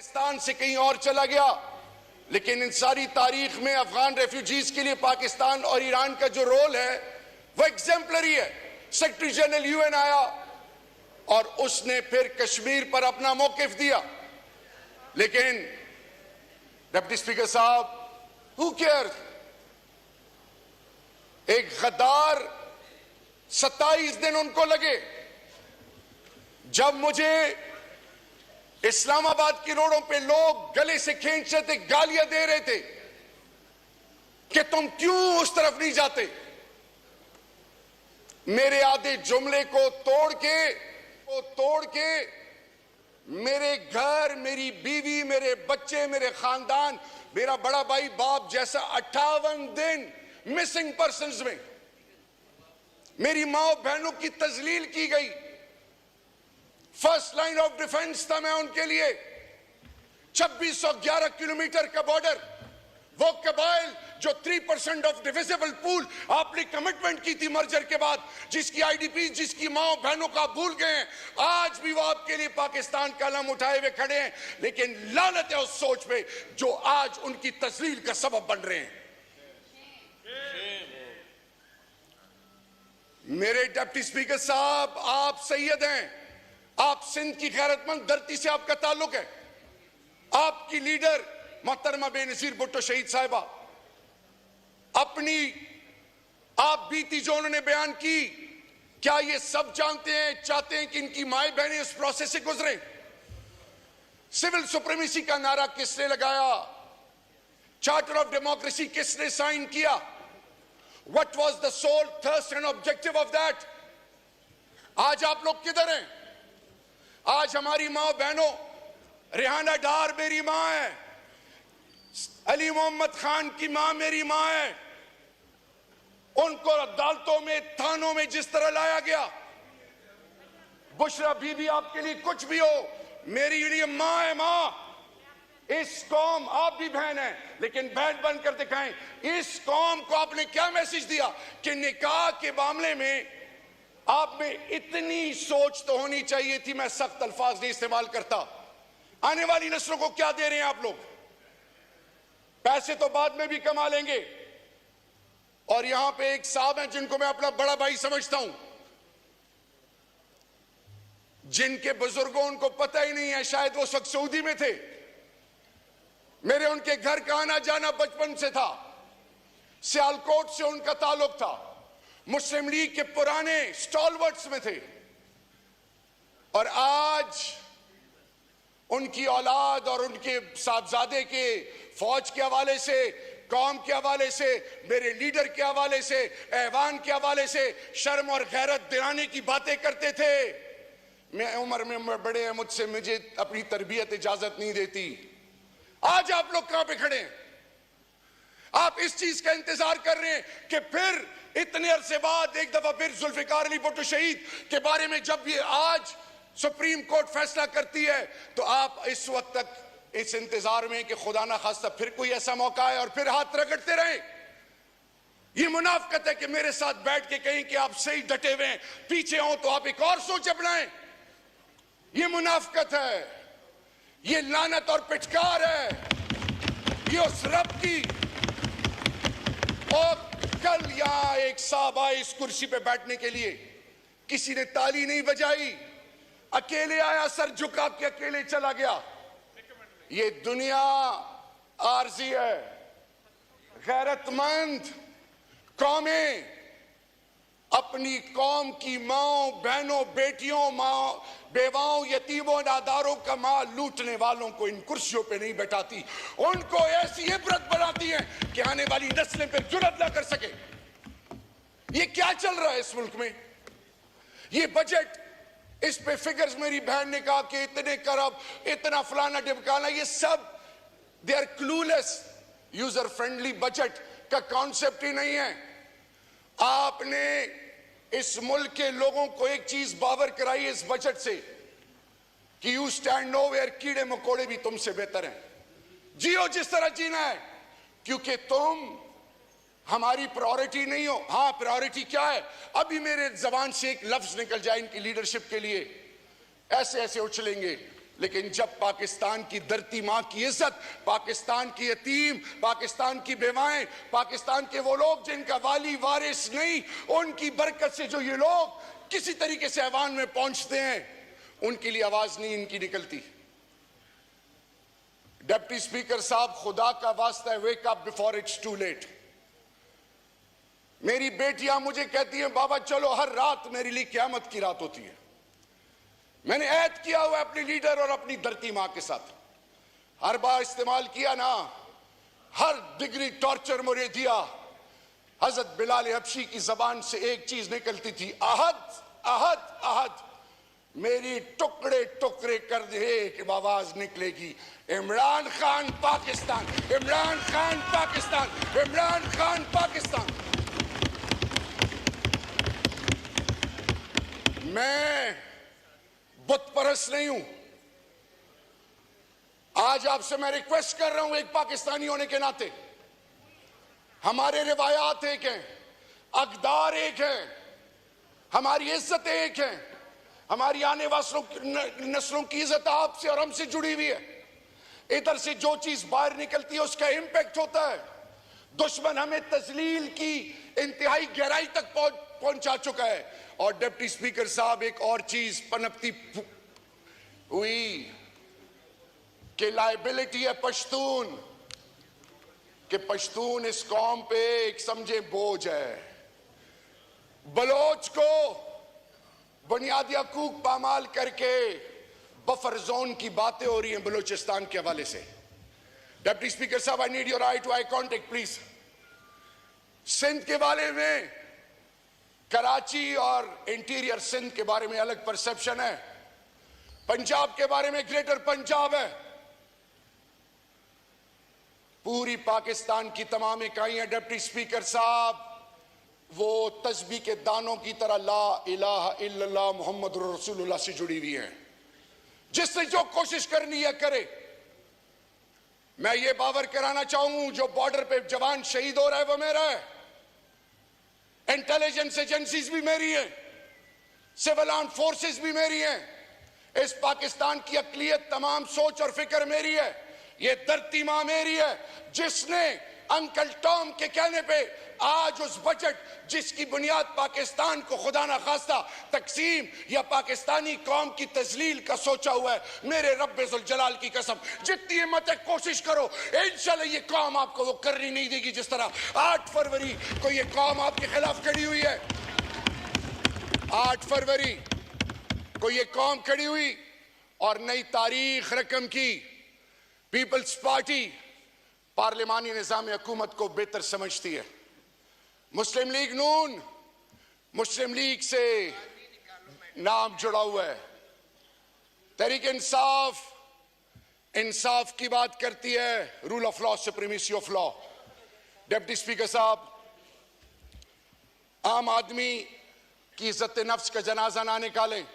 पाकिस्तान से कहीं और चला गया, लेकिन इन सारी तारीख में अफगान रेफ्यूजीज के लिए पाकिस्तान और ईरान का जो रोल है वो एग्जेम्पलरी है। सेक्रेटरी जनरल यूएन आया और उसने फिर कश्मीर पर अपना मौकिफ दिया, लेकिन डिप्टी स्पीकर साहब, हु केयर्स? एक गद्दार 27 दिन उनको लगे। जब मुझे इस्लामाबाद की रोडों पे लोग गले से खींच रहे थे, गालियां दे रहे थे कि तुम क्यों उस तरफ नहीं जाते, मेरे आधे जुमले को तोड़ के मेरे घर, मेरी बीवी, मेरे बच्चे, मेरे खानदान, मेरा बड़ा भाई बाप जैसा 58 दिन मिसिंग पर्सन्स में मेरी मां बहनों की तजलील की गई। फर्स्ट लाइन ऑफ डिफेंस था मैं उनके लिए। 2611 किलोमीटर का बॉर्डर, वो कबाइल जो 3% ऑफ डिविजिबल पूल आपने कमिटमेंट की थी मर्जर के बाद, जिसकी आईडीपी, जिसकी मां बहनों का भूल गए हैं, आज भी वो आपके लिए पाकिस्तान का अलम उठाए हुए खड़े हैं। लेकिन लानत है उस सोच पे जो आज उनकी तस्लील का सबब बन रहे हैं। मेरे डिप्टी स्पीकर साहब, आप सैयद हैं, आप सिंध की गैरतमंद धरती से आपका ताल्लुक है। आपकी लीडर मोहतरमा बेनजीर भुट्टो शहीद साहिबा, अपनी आप बीती जो उन्होंने बयान की, क्या ये सब जानते हैं, चाहते हैं कि इनकी माए बहनें उस प्रोसेस से गुजरे? सिविल सुप्रीमेसी का नारा किसने लगाया? चार्टर ऑफ डेमोक्रेसी किसने साइन किया? What was the sole thirst and objective of that? आज आप लोग किधर हैं? आज हमारी माँ बहनों, रेहाना डार मेरी माँ है, अली मोहम्मद खान की माँ मेरी माँ है, उनको अदालतों में, थानों में जिस तरह लाया गया, बुशरा बीबी आपके लिए कुछ भी हो, मेरी लिए माँ है। माँ, इस कौम, आप भी बहन हैं लेकिन बहन बनकर दिखाएं, इस कौम को आपने क्या मैसेज दिया कि निकाह के मामले में आप में इतनी सोच तो होनी चाहिए थी। मैं सख्त अल्फाज नहीं इस्तेमाल करता। आने वाली नस्लों को क्या दे रहे हैं आप लोग? पैसे तो बाद में भी कमा लेंगे। और यहां पे एक साहब हैं जिनको मैं अपना बड़ा भाई समझता हूं, जिनके बुजुर्गों, उनको पता ही नहीं है, शायद वो उस वक्त सऊदी में थे, मेरे उनके घर का आना जाना बचपन से था, सियालकोट से उनका ताल्लुक था, मुस्लिम लीग के पुराने स्टॉलवर्ट्स में थे, और आज उनकी औलाद और उनके साहबजादे के फौज के हवाले से, कौम के हवाले से, मेरे लीडर के हवाले से, ऐवान के हवाले से शर्म और गैरत दिलाने की बातें करते थे। मैं उम्र में बड़े हैं मुझसे, मुझे अपनी तरबियत इजाजत नहीं देती। आज आप लोग कहां पे खड़े हैं? आप इस चीज का इंतजार कर रहे हैं कि फिर इतने अरसे बाद एक दफा फिर जुल्फिकार अली भुट्टो शहीद के बारे में जब ये आज सुप्रीम कोर्ट फैसला करती है तो आप इस वक्त तक इस इंतजार में कि खुदा ना खास्ता फिर कोई ऐसा मौका है और फिर हाथ रगड़ते रहे। ये मुनाफकत है कि मेरे साथ बैठ के कहें कि आप सही डटे हुए हैं, पीछे हो तो आप एक और सोच अपनाएं। ये मुनाफकत है, ये लानत और पिटकार है, ये उस रब की। और कल यहां एक साहब आए इस कुर्सी पे बैठने के लिए, किसी ने ताली नहीं बजाई, अकेले आया, सर झुका के अकेले चला गया। ये दुनिया आरजी है। गैरतमंद कौमें अपनी कौम की माओ बहनों, बेटियों, मां, बेवाओं, यतीमों, नादारों का माल लूटने वालों को इन कुर्सियों पे नहीं बैठाती, उनको ऐसी इबरत बनाती हैं कि आने वाली नस्लें फिर जुर्रत ना कर सके। ये क्या चल रहा है इस मुल्क में? ये बजट, इस पे फिगर्स मेरी बहन ने कहा कि इतने करब, इतना फलाना ढिमकाना, ये सब they are clueless. User friendly budget का कॉन्सेप्ट ही नहीं है। आपने इस मुल्क के लोगों को एक चीज बावर कराई इस बजट से कि यू स्टैंड नोवेयर, कीड़े मकोड़े भी तुमसे बेहतर हैं, जियो जिस तरह जीना है, क्योंकि तुम हमारी प्रायोरिटी नहीं हो। हाँ, प्रायोरिटी क्या है? अभी मेरे जबान से एक लफ्ज निकल जाए इनकी लीडरशिप के लिए, ऐसे ऐसे उछलेंगे, लेकिन जब पाकिस्तान की धरती मां की इज्जत, पाकिस्तान की यतीम, पाकिस्तान की बेवाएं, पाकिस्तान के वो लोग जिनका वाली वारिस नहीं, उनकी बरकत से जो ये लोग किसी तरीके से ऐवान में पहुंचते हैं, उनके लिए आवाज नहीं इनकी निकलती। डिप्टी स्पीकर साहब, खुदा का वास्ता है, wake up before it's too late. मेरी बेटियां मुझे कहती हैं बाबा चलो, हर रात मेरे लिए क़यामत की रात होती है। मैंने ऐद किया हुआ अपनी लीडर और अपनी धरती मां के साथ, हर बार इस्तेमाल किया ना, हर डिग्री टॉर्चर मुझे दिया। हजरत बिलाल हबशी की जबान से एक चीज निकलती थी, अहद अहद अहद। मेरी टुकड़े टुकड़े कर दे कि आवाज निकलेगी, इमरान खान पाकिस्तान, इमरान खान पाकिस्तान, इमरान खान पाकिस्तान। मैं बुत परस्त नहीं हूं। आज आपसे मैं रिक्वेस्ट कर रहा हूं, एक पाकिस्तानी होने के नाते, हमारे रिवायात एक हैं, अक़दार एक हैं, हमारी इज्जत एक है, हमारी आने वाली नस्लों की इज्जत आपसे और हमसे जुड़ी हुई है। इधर से जो चीज बाहर निकलती है उसका इंपैक्ट होता है। दुश्मन हमें तजलील की इंतहाई गहराई तक पहुंचा चुका है। और डिप्टी स्पीकर साहब, एक और चीज पनपती हुई कि लायबिलिटी है पश्तून, कि पश्तून इस कौम पे एक समझे बोझ है। बलोच को बुनियादी हकूक पामाल करके बफर जोन की बातें हो रही हैं बलूचिस्तान के हवाले से। डिप्टी स्पीकर साहब, I need your eye to eye contact please. Sindh के बारे में, कराची और इंटीरियर सिंध के बारे में अलग परसेप्शन है, पंजाब के बारे में ग्रेटर पंजाब है। पूरी पाकिस्तान की तमाम इकाइयां डिप्टी स्पीकर साहब वो तस्बीह के दानों की तरह ला इलाहा इल्लल्लाह मुहम्मद रसूलुल्लाह से जुड़ी हुई हैं। जिससे जो कोशिश करनी है करे। मैं ये बावर कराना चाहूं, जो बॉर्डर पे जवान शहीद हो रहा है वो मेरा है, इंटेलिजेंस एजेंसीज भी मेरी है, सिविल आर्म फोर्सेस भी मेरी हैं। इस पाकिस्तान की अकलियत, तमाम सोच और फिक्र मेरी है। ये धरती मां मेरी है, जिसने अंकल टॉम के कहने पे आज उस बजट जिसकी बुनियाद पाकिस्तान को खुदा ना खास्ता तकसीम या पाकिस्तानी कौम की तजलील का सोचा हुआ है, मेरे रब्बे जुल जलाल की कसम, जितनी हिम्मत है कोशिश करो, इंशाल्लाह ये कौम आपको वो करनी नहीं देगी जिस तरह 8 फरवरी को ये कौम आपके खिलाफ खड़ी हुई है। 8 फरवरी को ये कौम खड़ी हुई और नई तारीख रकम की। पीपल्स पार्टी पार्लिमानी निजाम हुकूमत को बेहतर समझती है। मुस्लिम लीग नून, मुस्लिम लीग से नाम जुड़ा हुआ है। तहरीक इंसाफ, इंसाफ की बात करती है, rule of law, supremacy of law. Deputy speaker साहब, आम आदमी की इज्जत नफ्स का जनाजा ना निकालें।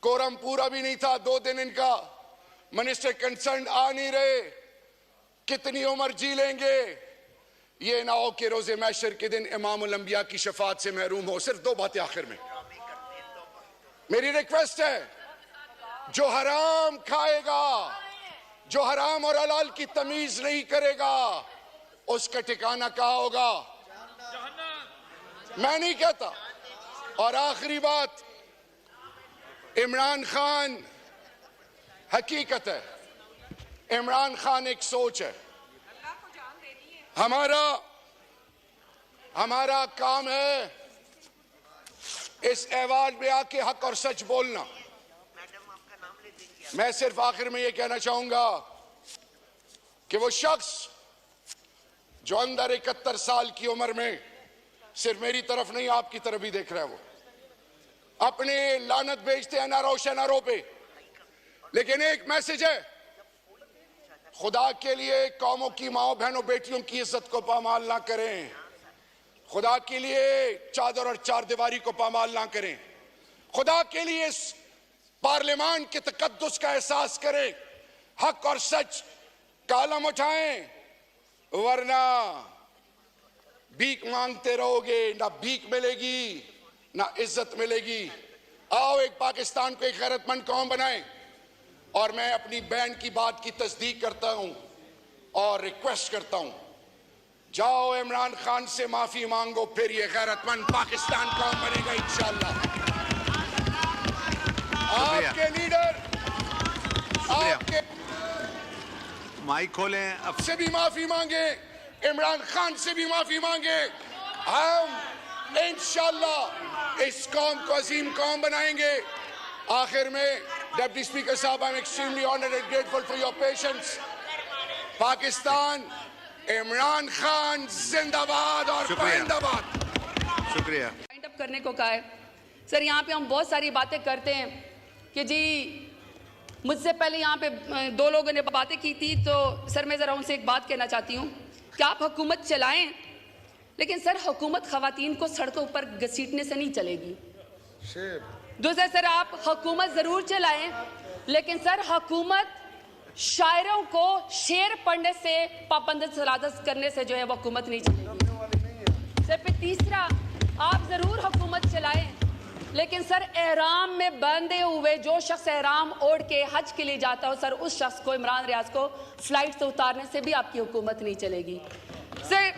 कोरम पूरा भी नहीं था, 2 दिन इनका, मिनिस्टर कंसर्न आ नहीं रहे। कितनी उम्र जी लेंगे? ये ना हो कि रोजे मैशर के दिन इमामुल अंबिया की शफात से महरूम हो। सिर्फ 2 बातें आखिर में। मेरी रिक्वेस्ट है, जो हराम खाएगा, जो हराम और हलाल की तमीज नहीं करेगा, उसका ठिकाना कहाँ होगा? मैं नहीं कहता। और आखिरी बात, इमरान खान हकीकत है, इमरान खान एक सोच है। हमारा काम है इस ऐवान में आके हक और सच बोलना। मैं सिर्फ आखिर में यह कहना चाहूंगा कि वो शख्स जो अंदर 71 साल की उम्र में, सिर्फ मेरी तरफ नहीं आपकी तरफ भी देख रहा है, वो अपने लानत भेजते हैं ना रोशनारों पे, लेकिन एक मैसेज है, खुदा के लिए कौमों की माओ बहनों बेटियों की इज्जत को पामाल ना करें। खुदा के लिए चादर और चार दीवारी को पामाल ना करें। खुदा के लिए इस पार्लियामान के तकद्दुस का एहसास करें। हक और सच का अलम उठाएं, वरना भीख मांगते रहोगे, ना भीख मिलेगी ना इज्जत मिलेगी। आओ एक पाकिस्तान को एक गैरतमंद कौम बनाएं। और मैं अपनी बहन की बात की तस्दीक करता हूं और रिक्वेस्ट करता हूं, जाओ इमरान खान से माफी मांगो, फिर ये गैरतमंद पाकिस्तान कौन बनेगा इंशाअल्लाह। आपके लीडर, आपके माइक खोलें। अब से भी माफी मांगे, इमरान खान से भी माफी मांगे। हम इंशाअल्लाह इस कौम को अजीम कौम बनाएंगे। आखिर में डिप्टी स्पीकर साहब, I am extremely honoured and grateful for your patience. Pakistan, Imran Khan जिंदाबाद और पाइंदाबाद। शुक्रिया। वाइंड अप करने को कहा है सर। यहाँ पे हम बहुत सारी बातें करते हैं कि जी मुझसे पहले यहाँ पे दो लोगों ने बातें की थी, तो सर मैं ज़रा उनसे एक बात कहना चाहती हूँ कि आप हुकूमत चलाएं, लेकिन सर हुकूमत ख़वातीन को सड़कों पर घसीटने से नहीं चलेगी। दूसरा सर, आप हुकूमत ज़रूर चलाएं, लेकिन सर हुकूमत शायरों को शेर पढ़ने से पाबंद सलादत करने से जो है वो हुकूमत नहीं चलेगी। सर फिर तीसरा, आप ज़रूर हुकूमत चलाएं, लेकिन सर एहराम में बंधे हुए जो शख्स एहराम ओढ़ के हज के लिए जाता हो, सर उस शख्स को, इमरान रियाज को फ्लाइट से उतारने से भी आपकी हुकूमत नहीं चलेगी। सर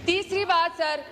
तीसरी बात सर,